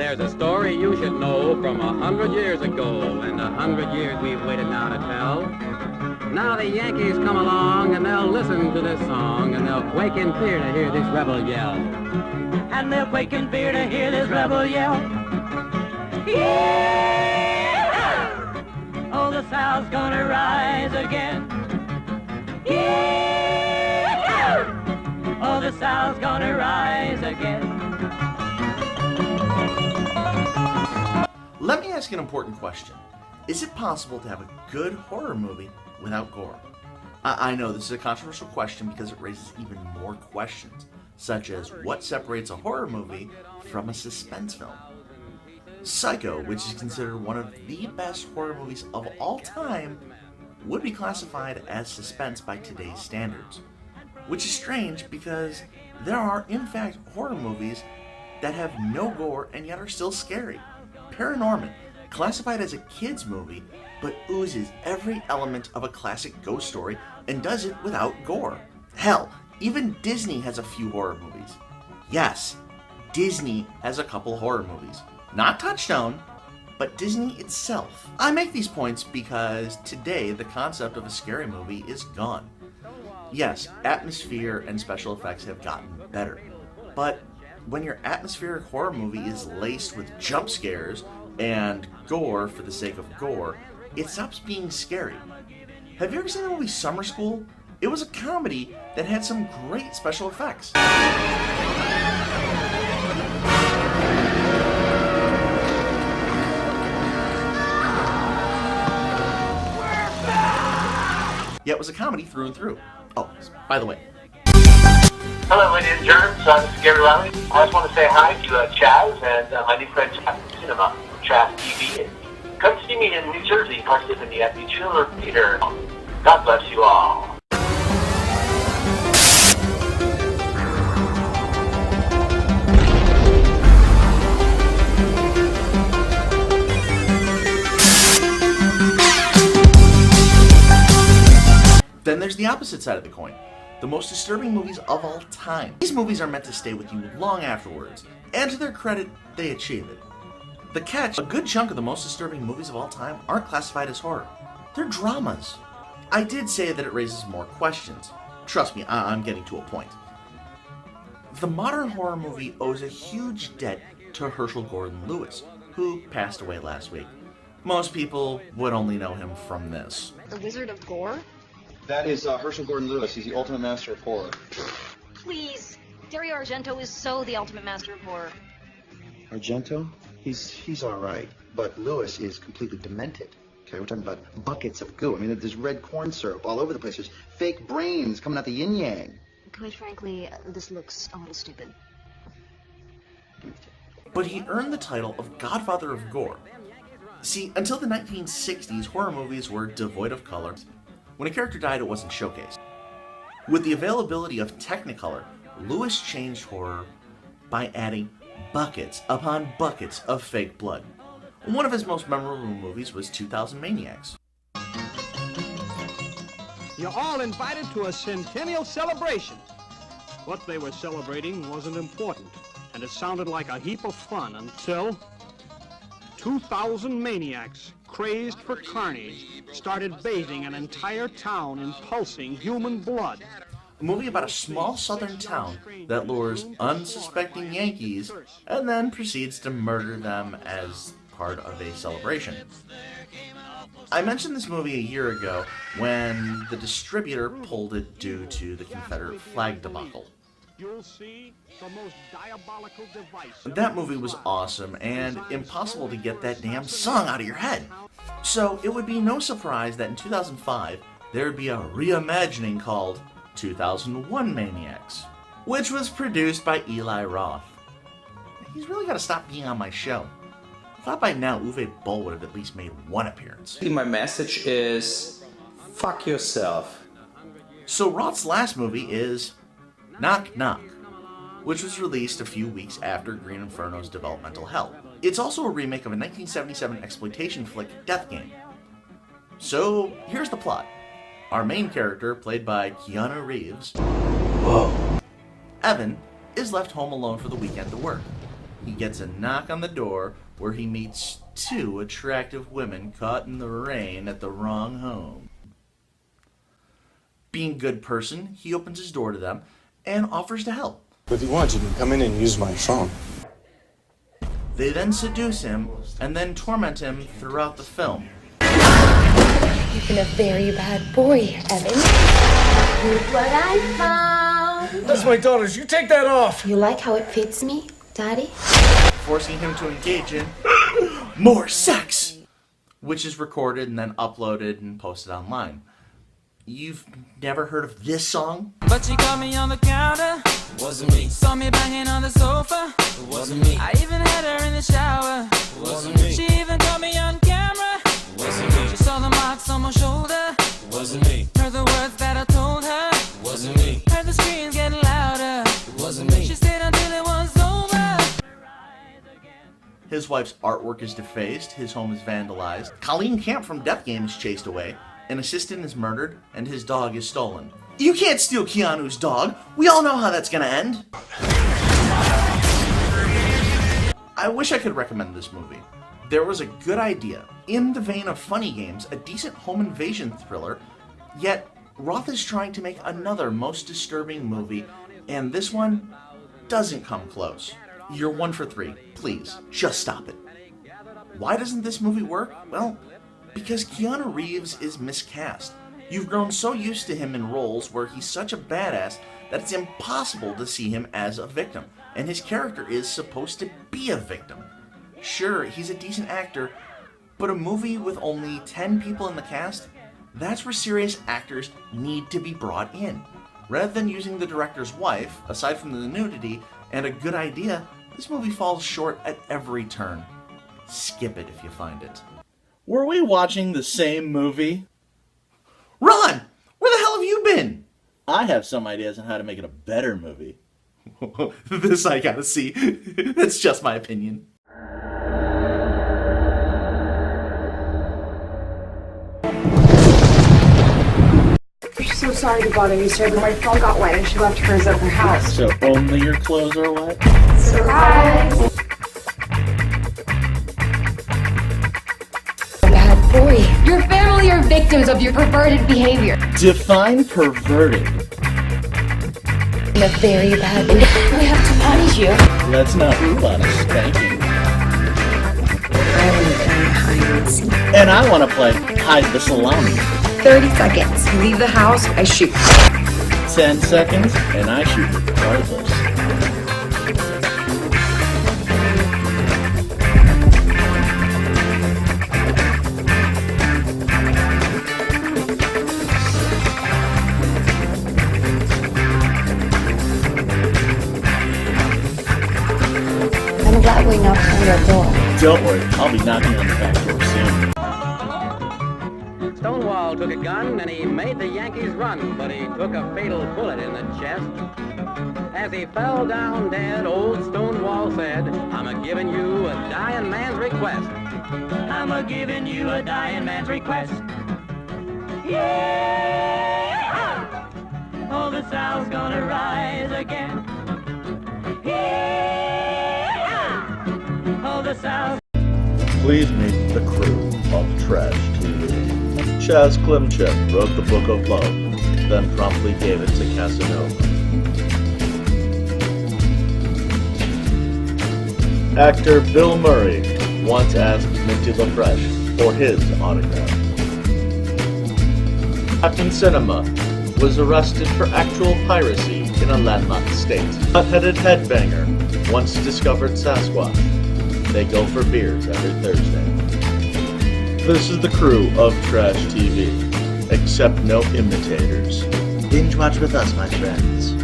There's a story you should know from 100 years ago, and 100 years we've waited now to tell. Now the Yankees come along, and they'll listen to this song, and they'll quake in fear to hear this rebel yell. And they'll quake in fear to hear this rebel yell. Yeah! Oh, the South's gonna rise again. Yeah! Oh, the South's gonna rise again. Let me ask an important question. Is it possible to have a good horror movie without gore? I know this is a controversial question because it raises even more questions, such as what separates a horror movie from a suspense film? Psycho, which is considered one of the best horror movies of all time, would be classified as suspense by today's standards. Which is strange because there are, in fact, horror movies that have no gore and yet are still scary. Paranorman, classified as a kids movie, but oozes every element of a classic ghost story and does it without gore. Hell, even Disney has a few horror movies. Yes, Disney has a couple horror movies. Not Touchstone, but Disney itself. I make these points because today the concept of a scary movie is gone. Yes, atmosphere and special effects have gotten better, but when your atmospheric horror movie is laced with jump scares and gore for the sake of gore, it stops being scary. Have you ever seen the movie Summer School? It was a comedy that had some great special effects. Yeah, it was a comedy through and through. Oh, by the way. Hello, ladies and germs. This is Gary Riley. I just want to say hi to Chaz and my new friend Chaz Cinema, Chaz TV. Come see me in New Jersey, Parsippany at the Chiller Theater. God bless you all. Then there's the opposite side of the coin. The most disturbing movies of all time. These movies are meant to stay with you long afterwards, and to their credit, they achieve it. The catch, a good chunk of the most disturbing movies of all time aren't classified as horror. They're dramas. I did say that it raises more questions. Trust me, I'm getting to a point. The modern horror movie owes a huge debt to Herschel Gordon Lewis, who passed away last week. Most people would only know him from this. The Wizard of Gore? That is Herschel Gordon Lewis. He's the ultimate master of horror. Please. Dario Argento is so the ultimate master of horror. Argento? He's all right, but Lewis is completely demented. Okay, we're talking about buckets of goo. I mean, there's red corn syrup all over the place. There's fake brains coming out the yin-yang. Quite frankly, this looks a little stupid. But he earned the title of Godfather of Gore. See, until the 1960s, horror movies were devoid of color. When a character died, it wasn't showcased. With the availability of Technicolor, Lewis changed horror by adding buckets upon buckets of fake blood. One of his most memorable movies was 2000 Maniacs. You're all invited to a centennial celebration. What they were celebrating wasn't important, and it sounded like a heap of fun until 2,000 maniacs, crazed for carnage, started bathing an entire town in pulsing human blood. A movie about a small southern town that lures unsuspecting Yankees and then proceeds to murder them as part of a celebration. I mentioned this movie a year ago when the distributor pulled it due to the Confederate flag debacle. You'll see the most diabolical device. That movie was awesome and impossible to get that damn song out of your head. So it would be no surprise that in 2005 there would be a reimagining called 2001 Maniacs, which was produced by Eli Roth. He's really got to stop being on my show. I thought by now Uwe Boll would have at least made one appearance. My message is, fuck yourself. So Roth's last movie is Knock Knock, which was released a few weeks after Green Inferno's developmental hell. It's also a remake of a 1977 exploitation flick, Death Game. So here's the plot. Our main character, played by Keanu Reeves, Evan, is left home alone for the weekend to work. he gets a knock on the door where he meets two attractive women caught in the rain at the wrong home. Being a good person, he opens his door to them and offers to help. If you want, you can come in and use my phone. They then seduce him and then torment him throughout the film. You've been a very bad boy, Evan. Look what I found. That's my daughter's. You take that off. You like how it fits me, Daddy? Forcing him to engage in more sex, which is recorded and then uploaded and posted online. You've never heard of this song? But she caught me on the counter. Wasn't me. Saw me banging on the sofa. Wasn't me. I even had her in the shower. Wasn't me. She even caught me on camera. Wasn't me. She saw the marks on my shoulder. Wasn't me. Heard the words that I told her. Wasn't me. Heard the screams getting louder. Wasn't me. She stayed until it was over. His wife's artwork is defaced, his home is vandalized, Colleen Camp from Death Game is chased away, an assistant is murdered, and his dog is stolen. You can't steal Keanu's dog! We all know how that's gonna end! I wish I could recommend this movie. There was a good idea, in the vein of Funny Games, a decent home invasion thriller, yet Roth is trying to make another most disturbing movie, and this one doesn't come close. You're 1 for 3. Please, just stop it. Why doesn't this movie work? Well, because Keanu Reeves is miscast. You've grown so used to him in roles where he's such a badass that it's impossible to see him as a victim, and his character is supposed to be a victim. Sure, he's a decent actor, but a movie with only 10 people in the cast? That's where serious actors need to be brought in. Rather than using the director's wife, aside from the nudity, and a good idea, this movie falls short at every turn. Skip it if you find it. Were we watching the same movie? Ron! Where the hell have you been? I have some ideas on how to make it a better movie. This I gotta see. That's just my opinion. I'm so sorry to bother you, sir, but my phone got wet and she left hers at her house. So only your clothes are wet? Surprise! Bad boy. Your family are victims of your perverted behavior. Define perverted. I'm a very bad boy. We have to punish you. Let's not move on a spanking. I want to play hide and seek. And I want to play hide the salami. 30 seconds. You leave the house, I shoot. 10 seconds, and I shoot regardless. I'm glad we knocked on your door. Don't worry, I'll be knocking on the back door soon. Stonewall took a gun and he made the Yankees run, but he took a fatal bullet in the chest. As he fell down dead, old Stonewall said, I'm a-giving you a dying man's request. I'm a-giving you a dying man's request. Yeah! Oh, the South's gonna rise again. Yeah! Oh, the South. Please meet the crew of Trash TV. Chaz Klimchek wrote the Book of Love, then promptly gave it to Casanova. Actor Bill Murray once asked Minty LaFresh for his autograph. Captain Cinema was arrested for actual piracy in a landlocked state. Hot-headed headbanger once discovered Sasquatch. They go for beers every Thursday. This is the crew of Trash TV, except no imitators. Binge watch with us, my friends.